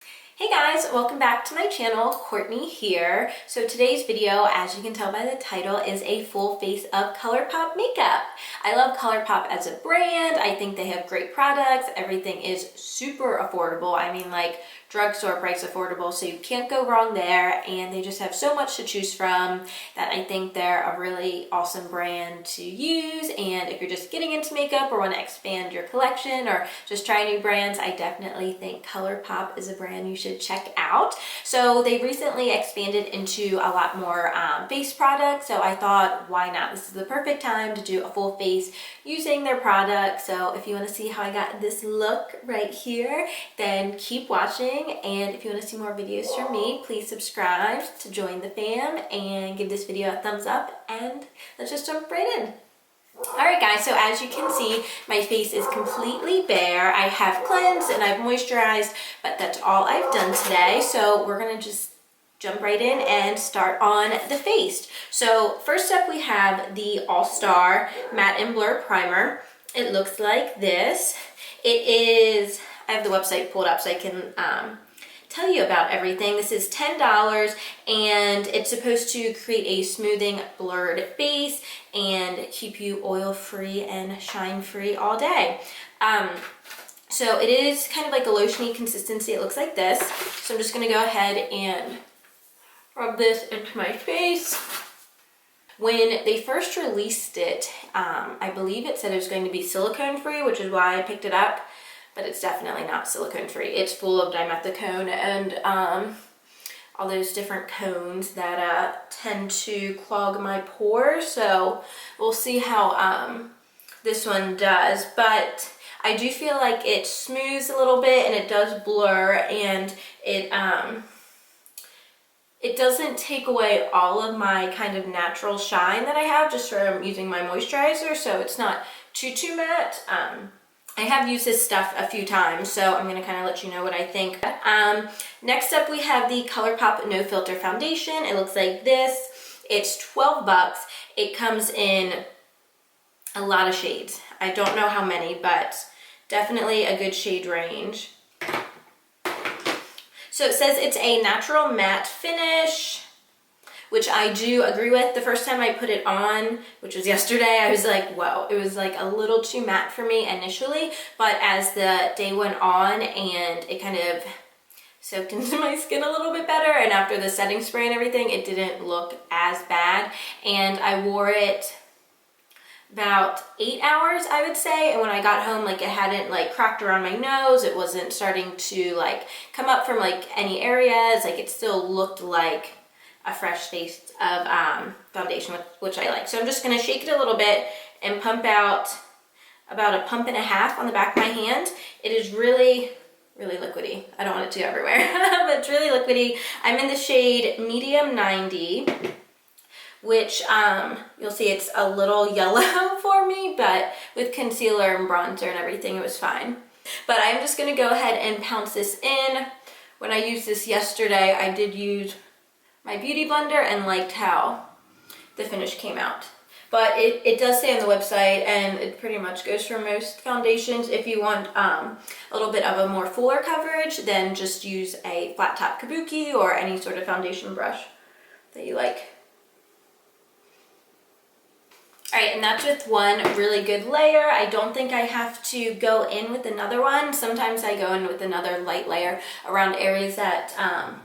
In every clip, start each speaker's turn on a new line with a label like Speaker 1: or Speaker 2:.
Speaker 1: Hey guys, welcome back to my channel. Courtney here. So today's video, as you can tell by the title, is a full face of Colourpop makeup. I love Colourpop as a brand. I think they have great products. Everything is super affordable. I mean, like drugstore price affordable, so you can't go wrong there. And they just have so much to choose from that I think they're a really awesome brand to use. And if you're just getting into makeup or want to expand your collection or just try new brands, I definitely think Colourpop is a brand you should check out. So they recently expanded into a lot more face products, so I thought, why not? This is the perfect time to do a full face using their product. So if you want to see how I got this look right here, then keep watching. And if you want to see more videos from me, please subscribe to join the fam and give this video a thumbs up, and let's just jump right in. Alright guys, so as you can see, my face is completely bare. I have cleansed and I've moisturized, but that's all I've done today. So we're going to just jump right in and start on the face. So first up we have the All-Star Matte and Blur Primer. It looks like this. It is, I have the website pulled up so I can tell you about everything. This is $10 and it's supposed to create a smoothing blurred base and keep you oil free and shine free all day. So it is kind of like a lotiony consistency. It looks like this. So I'm just going to go ahead and rub this into my face. When they first released it, I believe it said it was going to be silicone free, which is why I picked it up. But it's definitely not silicone free. It's full of dimethicone and all those different cones that tend to clog my pores. So we'll see how this one does. But I do feel like it smooths a little bit and it does blur, and it doesn't take away all of my kind of natural shine that I have just from using my moisturizer. So it's not too matte. I have used this stuff a few times, so I'm going to kind of let you know what I think. Next up we have the Colourpop No Filter Foundation. It looks like this. It's 12 bucks. It comes in a lot of shades. I don't know how many, but definitely a good shade range. So it says it's a natural matte finish, which I do agree with. The first time I put it on, which was yesterday, I was like, whoa, it was like a little too matte for me initially, but as the day went on and it kind of soaked into my skin a little bit better, and after the setting spray and everything, it didn't look as bad. And I wore it about 8 hours, I would say, and when I got home, like, it hadn't like cracked around my nose, it wasn't starting to like come up from like any areas, like it still looked like a fresh face of foundation, which I like. So I'm just going to shake it a little bit and pump out about a pump and a half on the back of my hand. It is really liquidy. I don't want it to go everywhere, but it's really liquidy. I'm in the shade Medium 90, which you'll see it's a little yellow for me, but with concealer and bronzer and everything, it was fine. But I'm just going to go ahead and pounce this in. When I used this yesterday, I did use my beauty blender and liked how the finish came out. But it does say on the website, and it pretty much goes for most foundations, if you want a little bit of a more fuller coverage, then just use a flat top kabuki or any sort of foundation brush that you like. Alright, and that's with one really good layer. I don't think I have to go in with another one. Sometimes I go in with another light layer around areas that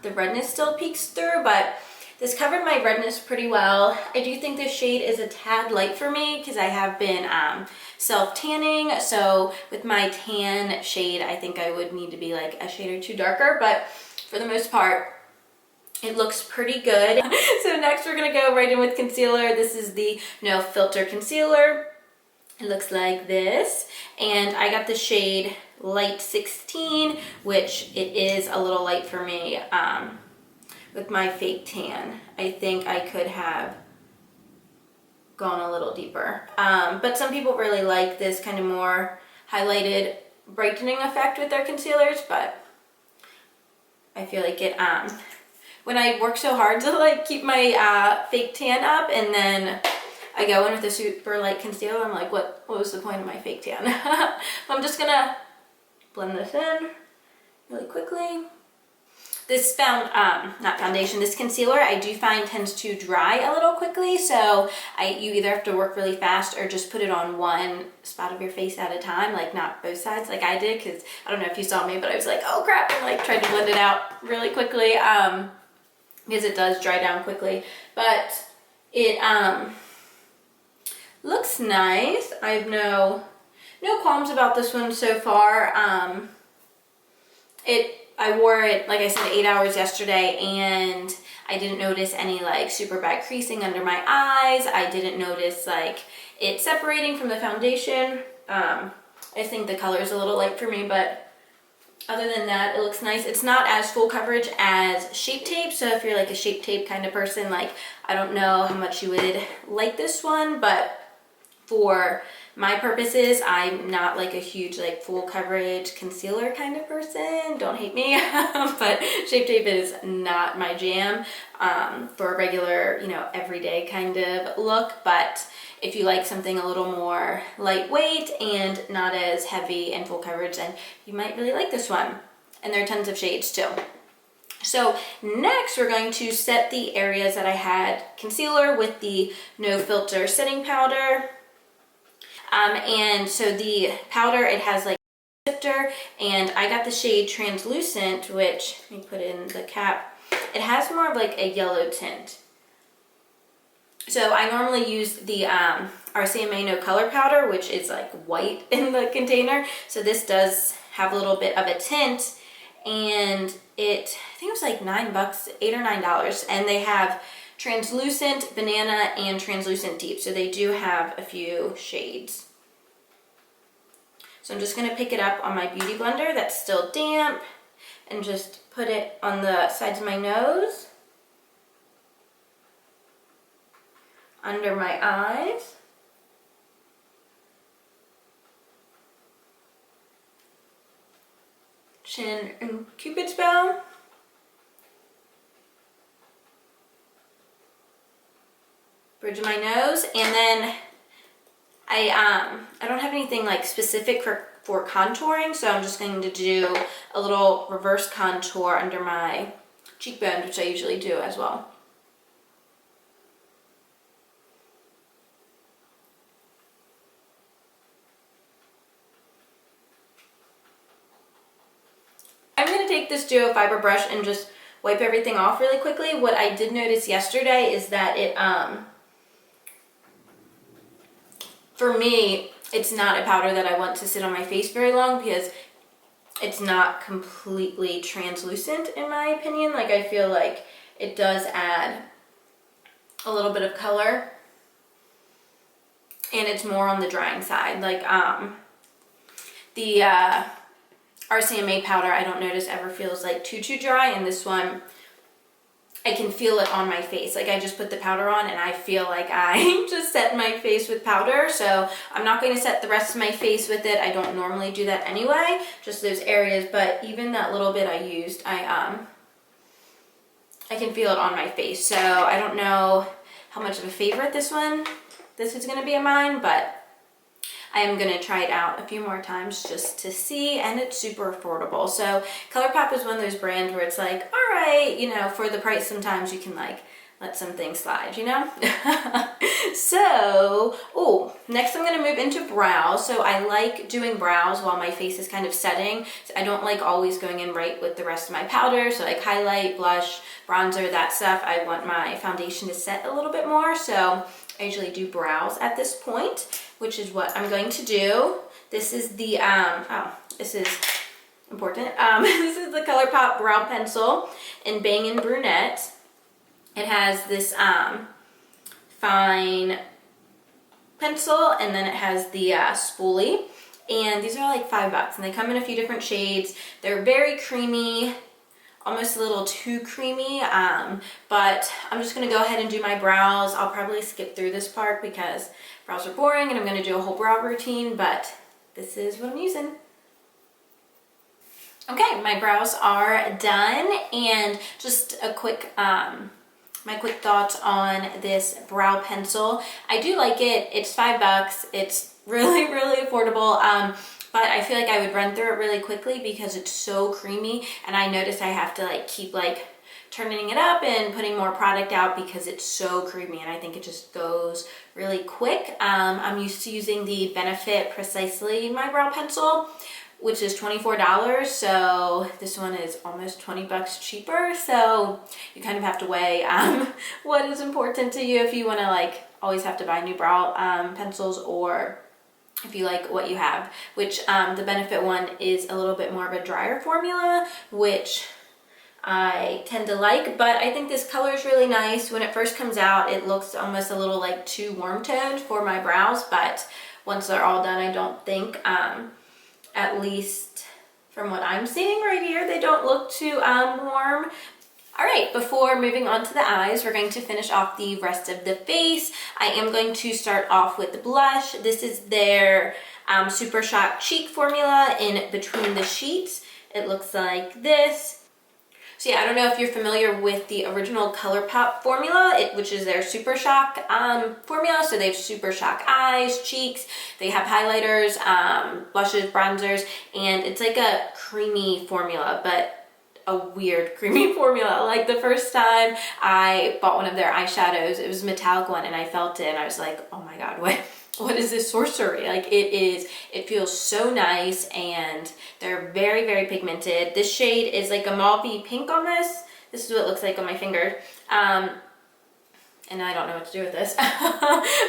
Speaker 1: the redness still peeks through, but this covered my redness pretty well. I do think this shade is a tad light for me because I have been self-tanning, so with my tan shade, I think I would need to be like a shade or two darker, but for the most part, it looks pretty good. So next we're going to go right in with concealer. This is the No Filter Concealer. It looks like this. And I got the shade Light 16, which it is a little light for me with my fake tan. I think I could have gone a little deeper. But some people really like this kind of more highlighted brightening effect with their concealers, but I feel like it... when I work so hard to like keep my fake tan up and then I go in with a super light concealer, I'm like, what was the point of my fake tan? I'm just gonna blend this in really quickly. this not foundation, this concealer I do find tends to dry a little quickly, so you either have to work really fast or just put it on one spot of your face at a time, like not both sides like I did, because I don't know if you saw me, but I was like, oh crap, and like tried to blend it out really quickly, because it does dry down quickly. But it looks nice. I have no qualms about this one so far. I wore it, like I said, 8 hours yesterday, and I didn't notice any like super bad creasing under my eyes. I didn't notice like it separating from the foundation. I think the color is a little light for me, but other than that, it looks nice. It's not as full coverage as Shape Tape, so if you're like a Shape Tape kind of person, like I don't know how much you would like this one, but for my purposes, I'm not like a huge like full coverage concealer kind of person. Don't hate me, but Shape Tape is not my jam for a regular, you know, everyday kind of look. But if you like something a little more lightweight and not as heavy and full coverage, then you might really like this one. And there are tons of shades too. So next we're going to set the areas that I had concealer with the No Filter setting powder. And so the powder, it has like a sifter, and I got the shade Translucent, which, let me put in the cap, it has more of like a yellow tint. So I normally use the RCMA No Color powder, which is like white in the container. So this does have a little bit of a tint, and I think it was like $9, $8 or $9, and they have Translucent, Banana, and Translucent Deep. So they do have a few shades. So I'm just going to pick it up on my Beauty Blender that's still damp and just put it on the sides of my nose, under my eyes, chin and Cupid's bow, bridge of my nose, and then I don't have anything like specific for contouring, so I'm just going to do a little reverse contour under my cheekbone, which I usually do as well. I'm going to take this duo fiber brush and just wipe everything off really quickly. What I did notice yesterday is that it for me, it's not a powder that I want to sit on my face very long because it's not completely translucent in my opinion. Like I feel like it does add a little bit of color, and it's more on the drying side. Like the RCMA powder I don't notice ever feels like too dry, and this one I can feel it on my face. Like I just put the powder on and I feel like I just set my face with powder. So I'm not going to set the rest of my face with it. I don't normally do that anyway, just those areas. But even that little bit I used, I can feel it on my face. So I don't know how much of a favorite this is going to be of mine, but I am going to try it out a few more times just to see, and it's super affordable. So Colourpop is one of those brands where it's like, all right, you know, for the price sometimes you can like let some things slide, you know? So, next I'm going to move into brows. So I like doing brows while my face is kind of setting. So I don't like always going in right with the rest of my powder. So like highlight, blush, bronzer, that stuff. I want my foundation to set a little bit more. So I usually do brows at this point, which is what I'm going to do. This is the, this is important. This is the Colourpop Brow Pencil in Bang & Brunette. It has this fine pencil, and then it has the spoolie. And these are like $5, and they come in a few different shades. They're very creamy, almost a little too creamy, but I'm just going to go ahead and do my brows. I'll probably skip through this part because brows are boring and I'm going to do a whole brow routine, but this is what I'm using. Okay, my brows are done, and just a quick, my quick thoughts on this brow pencil. I do like it. It's $5. It's really, really affordable. but I feel like I would run through it really quickly because it's so creamy, and I notice I have to like keep like turning it up and putting more product out because it's so creamy, and I think it just goes really quick. I'm used to using the Benefit Precisely My Brow Pencil, which is $24, so this one is almost 20 bucks cheaper. So you kind of have to weigh what is important to you, if you want to like always have to buy new brow pencils, or if you like what you have, which the Benefit one is a little bit more of a drier formula, which I tend to like, but I think this color is really nice. When it first comes out, it looks almost a little like too warm toned for my brows, but once they're all done, I don't think, at least from what I'm seeing right here, they don't look too warm. All right, before moving on to the eyes, we're going to finish off the rest of the face. I am going to start off with the blush. This is their Super Shock Cheek formula in Between the Sheets. It looks like this. So yeah, I don't know if you're familiar with the original Colourpop formula, which is their Super Shock formula. So they have Super Shock eyes, cheeks, they have highlighters, blushes, bronzers, and it's like a creamy formula, but a weird creamy formula. Like the first time I bought one of their eyeshadows, it was a metallic one, and I felt it and I was like, oh my God, what is this sorcery? Like it feels so nice, and they're very, very pigmented. This shade is like a mauvey pink almost. This is what it looks like on my finger. And I don't know what to do with this.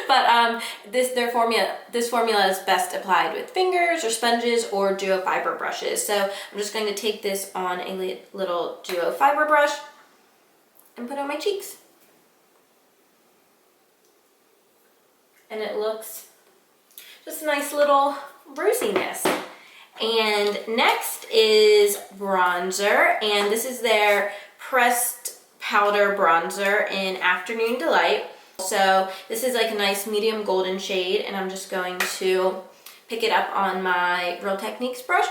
Speaker 1: But this formula is best applied with fingers or sponges or duo fiber brushes. So I'm just going to take this on a little duo fiber brush and put on my cheeks. And it looks just a nice little rosiness. And next is bronzer, and this is their pressed powder bronzer in Afternoon Delight. So this is like a nice medium golden shade, and I'm just going to pick it up on my Real Techniques brush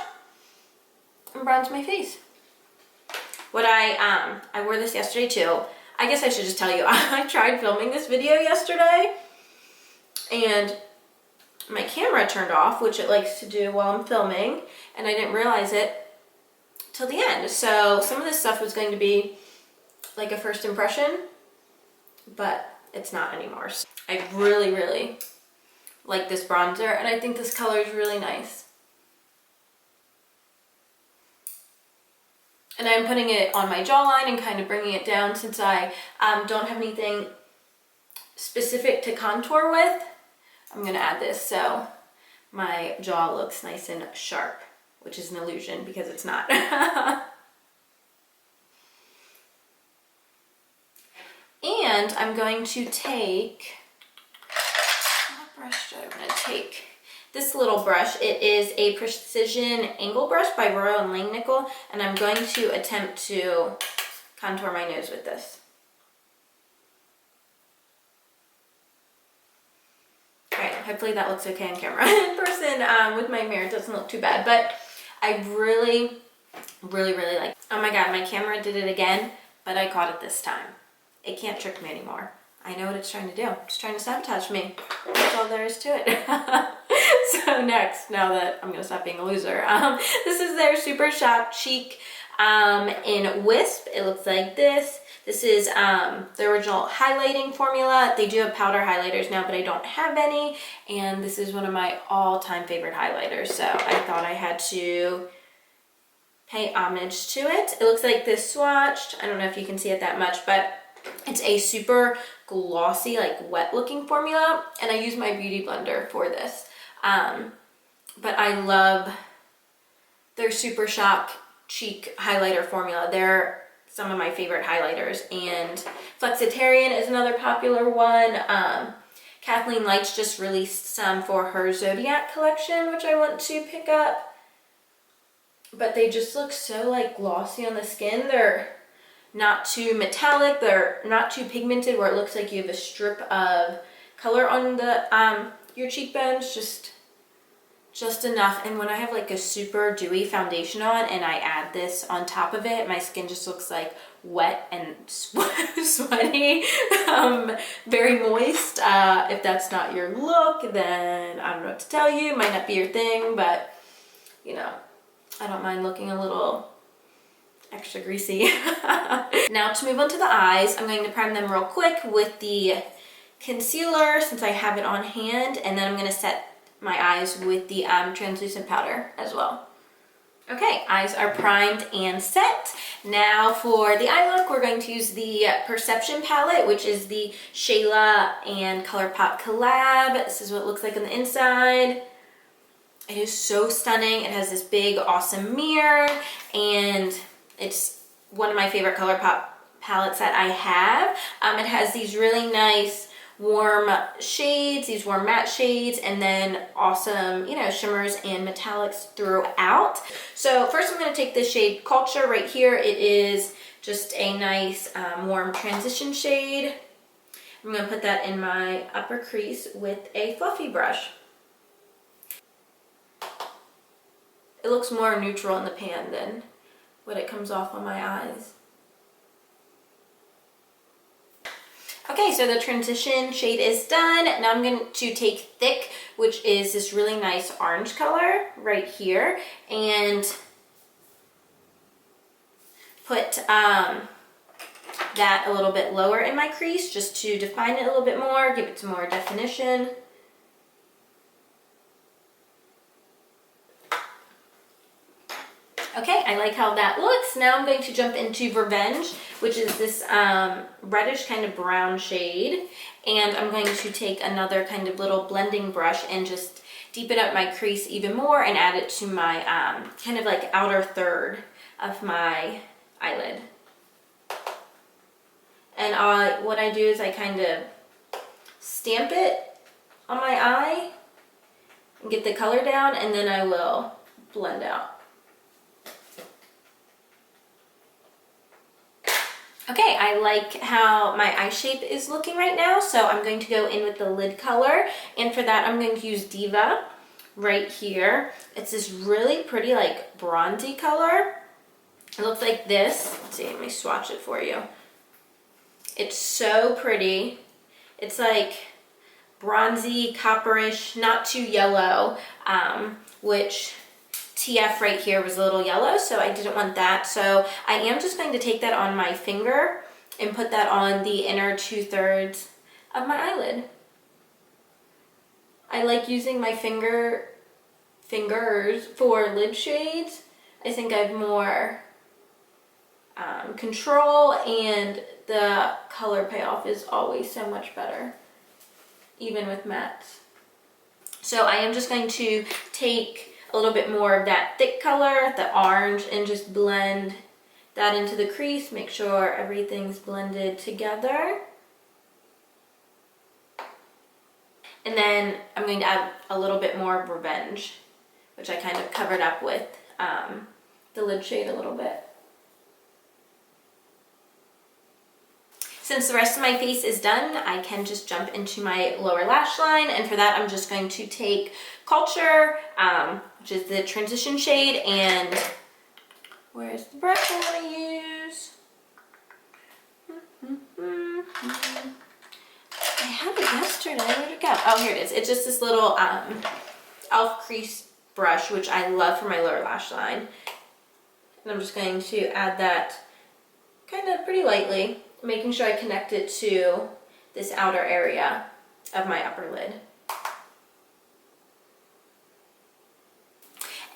Speaker 1: and bronze my face. What I wore this yesterday too. I guess I should just tell you, I tried filming this video yesterday, and my camera turned off, which it likes to do while I'm filming, and I didn't realize it till the end. So some of this stuff was going to be like a first impression, but it's not anymore. So I really, really like this bronzer, and I think this color is really nice. And I'm putting it on my jawline and kind of bringing it down, since I don't have anything specific to contour with. I'm gonna add this so my jaw looks nice and sharp, which is an illusion because it's not. And I'm going to take, what brush do I want to take? This little brush. It is a Precision Angle Brush by Royal and Langnickel, and I'm going to attempt to contour my nose with this. Hopefully that looks okay on camera. In person, with my mirror, it doesn't look too bad, but I really, really, really like it. Oh my God, my camera did it again, but I caught it this time. It can't trick me anymore. I know what it's trying to do. It's trying to sabotage me. That's all there is to it. So next, now that I'm gonna stop being a loser, this is their Super Shock Cheek in Wisp. It looks like this. This is the original highlighting formula. They do have powder highlighters now, but I don't have any. And this is one of my all-time favorite highlighters. So I thought I had to pay homage to it. It looks like this swatched. I don't know if you can see it that much, but it's a super glossy, like wet looking formula. And I use my beauty blender for this. But I love their Super Shock Cheek highlighter formula. They're some of my favorite highlighters, and Flexitarian is another popular one. Kathleen Lights just released some for her Zodiac collection, which I want to pick up, but they just look so like glossy on the skin. They're not too metallic, they're not too pigmented where it looks like you have a strip of color on the your cheekbones, just enough. And when I have like a super dewy foundation on and I add this on top of it, my skin just looks like wet and sweaty, very moist. If that's not your look, then I don't know what to tell you. Might not be your thing, but you know, I don't mind looking a little extra greasy. Now to move on to the eyes, I'm going to prime them real quick with the concealer since I have it on hand, and then I'm going to set my eyes with the translucent powder as well. Okay, eyes are primed and set. Now for the eye look, we're going to use the Perception palette, which is the Shayla and Colourpop collab. This is what it looks like on the inside. It is so stunning. It has this big, awesome mirror, and it's one of my favorite Colourpop palettes that I have. It has these really nice warm shades, these warm matte shades, and then awesome, you know, shimmers and metallics throughout. So first I'm going to take this shade Culture right here. It is just a nice warm transition shade. I'm going to put that in my upper crease with a fluffy brush. It looks more neutral in the pan than what it comes off on my eyes. Okay, so the transition shade is done. Now I'm going to take Thick, which is this really nice orange color right here, and put that a little bit lower in my crease just to define it a little bit more, give it some more definition. Okay, I like how that looks. Now I'm going to jump into Pervenche, which is this reddish kind of brown shade. And I'm going to take another kind of little blending brush and just deepen up my crease even more and add it to my kind of like outer third of my eyelid. And what I do is I kind of stamp it on my eye and get the color down, and then I will blend out. Okay, I like how my eye shape is looking right now, so I'm going to go in with the lid color, and for that I'm going to use Diva right here. It's this really pretty like bronzy color. It looks like this. Let's see, let me swatch it for you. It's so pretty. It's like bronzy, copperish, not too yellow, which TF right here was a little yellow, so I didn't want that. So I am just going to take that on my finger and put that on the inner 2/3 of my eyelid. I like using my fingers for lid shades. I think I have more control, and the color payoff is always so much better, even with mattes. So I am just going to take a little bit more of that thick color, the orange, and just blend that into the crease. Make sure everything's blended together. And then I'm going to add a little bit more of Pervenche, which I kind of covered up with the lid shade a little bit. Since the rest of my face is done, I can just jump into my lower lash line, and for that I'm just going to take Culture, which is the transition shade, and where's the brush I want to use? I had it yesterday, where'd it go? Oh, here it is. It's just this little elf crease brush, which I love for my lower lash line. And I'm just going to add that kind of pretty lightly, making sure I connect it to this outer area of my upper lid.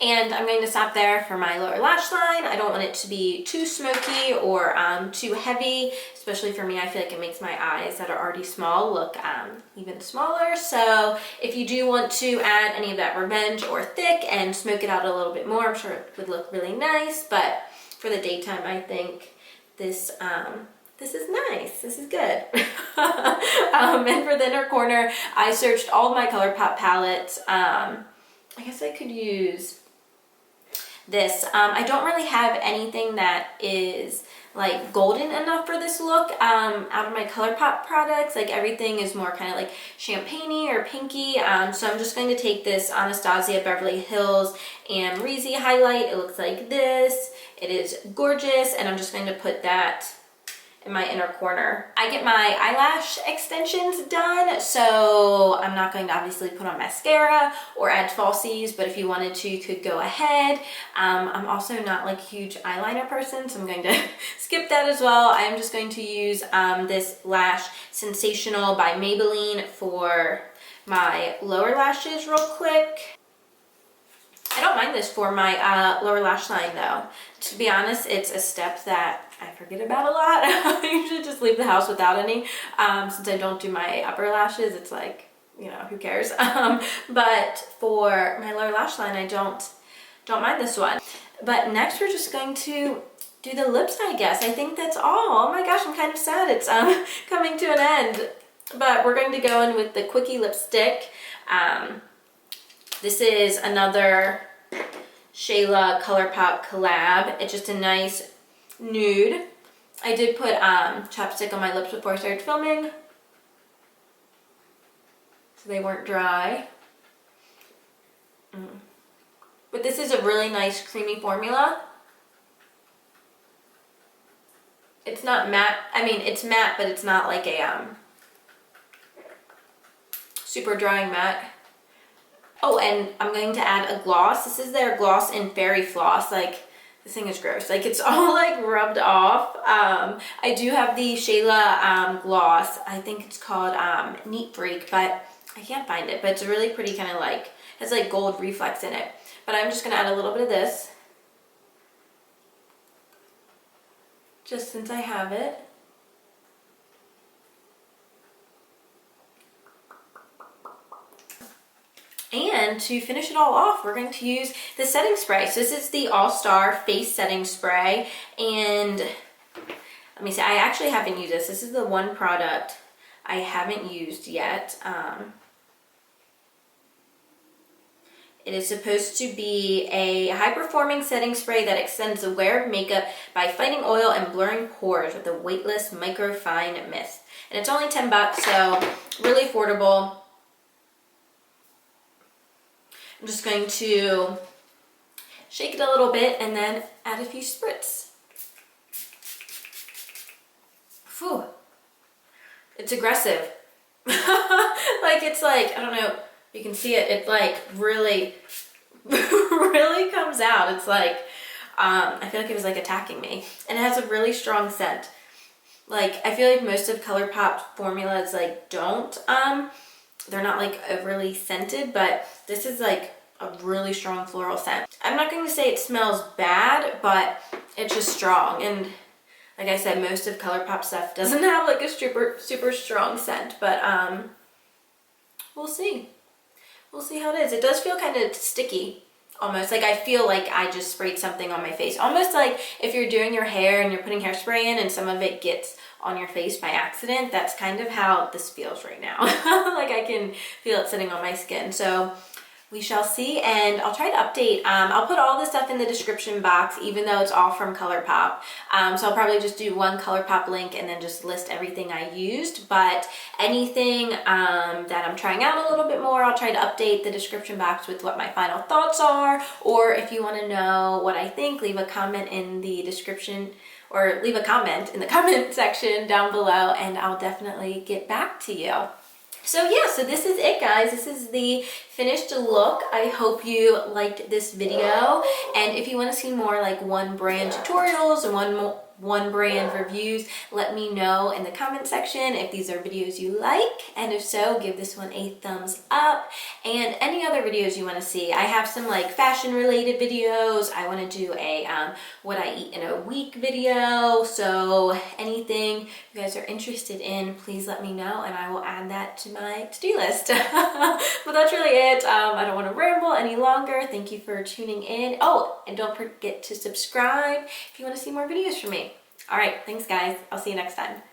Speaker 1: And I'm going to stop there for my lower lash line. I don't want it to be too smoky or too heavy, especially for me. I feel like it makes my eyes that are already small look even smaller. So if you do want to add any of that Pervenche or Thick and smoke it out a little bit more, I'm sure it would look really nice. But for the daytime, I think this is nice. This is good. And for the inner corner, I searched all of my Colourpop palettes. I guess I could use this. I don't really have anything that is like golden enough for this look out of my Colourpop products. Like everything is more kind of like champagne-y or pinky. So I'm just going to take this Anastasia Beverly Hills and Reezy highlight. It looks like this. It is gorgeous, and I'm just going to put that in my inner corner. I get my eyelash extensions done, so I'm not going to obviously put on mascara or add falsies, but if you wanted to, you could go ahead. I'm also not like a huge eyeliner person, so I'm going to skip that as well. I'm just going to use this Lash Sensational by Maybelline for my lower lashes real quick. I don't mind this for my lower lash line though. To be honest, it's a step that I forget about a lot. I usually just leave the house without any. Since I don't do my upper lashes, it's like, you know, who cares? But for my lower lash line, I don't mind this one. But next we're just going to do the lips, I guess. I think that's all. Oh my gosh, I'm kind of sad it's coming to an end. But we're going to go in with the Quickie lipstick. This is another Shayla Colourpop collab. It's just a nice nude. I did put chapstick on my lips before I started filming, so they weren't dry. But this is a really nice creamy formula. It's not matte. I mean, it's matte, but it's not like a super drying matte. Oh, and I'm going to add a gloss. This is their gloss in Fairy Floss. Like, this thing is gross. Like, it's all like rubbed off. I do have the Shayla gloss. I think it's called Neat Freak, but I can't find it. But it's a really pretty kind of like, has like gold reflex in it. But I'm just going to add a little bit of this, just since I have it. And to finish it all off, we're going to use the setting spray. So this is the All-Star Face Setting Spray. And let me see, I actually haven't used this. This is the one product I haven't used yet. It is supposed to be a high-performing setting spray that extends the wear of makeup by fighting oil and blurring pores with a weightless micro-fine mist. And it's only 10 bucks, so really affordable. I'm just going to shake it a little bit and then add a few spritz. Phew. It's aggressive. Like, it's like, I don't know, you can see it, it like really, really comes out. It's like, I feel like it was like attacking me. And it has a really strong scent. Like, I feel like most of Colourpop formulas like don't, they're not like overly scented, but this is like a really strong floral scent. I'm not going to say it smells bad, but it's just strong. And like I said, most of Colourpop stuff doesn't have like a super strong scent, but we'll see. We'll see how it is. It does feel kind of sticky, almost. Like I feel like I just sprayed something on my face. Almost like if you're doing your hair and you're putting hairspray in and some of it gets on your face by accident. That's kind of how this feels right now. Like I can feel it sitting on my skin. So we shall see, and I'll try to update. I'll put all this stuff in the description box, even though it's all from Colourpop. So I'll probably just do one Colourpop link and then just list everything I used. But anything that I'm trying out a little bit more, I'll try to update the description box with what my final thoughts are. Or if you want to know what I think, leave a comment in the description, or leave a comment in the comment section down below, and I'll definitely get back to you. So yeah, so this is it, guys. This is the finished look. I hope you liked this video. And if you want to see more like one brand tutorials and one brand reviews, let me know in the comment section if these are videos you like. And if so, give this one a thumbs up. And any other videos you want to see. I have some like fashion related videos. I want to do a what I eat in a week video. So anything you guys are interested in, please let me know and I will add that to my to-do list. But that's really it. I don't want to ramble any longer. Thank you for tuning in. Oh, and don't forget to subscribe if you want to see more videos from me. All right, thanks guys. I'll see you next time.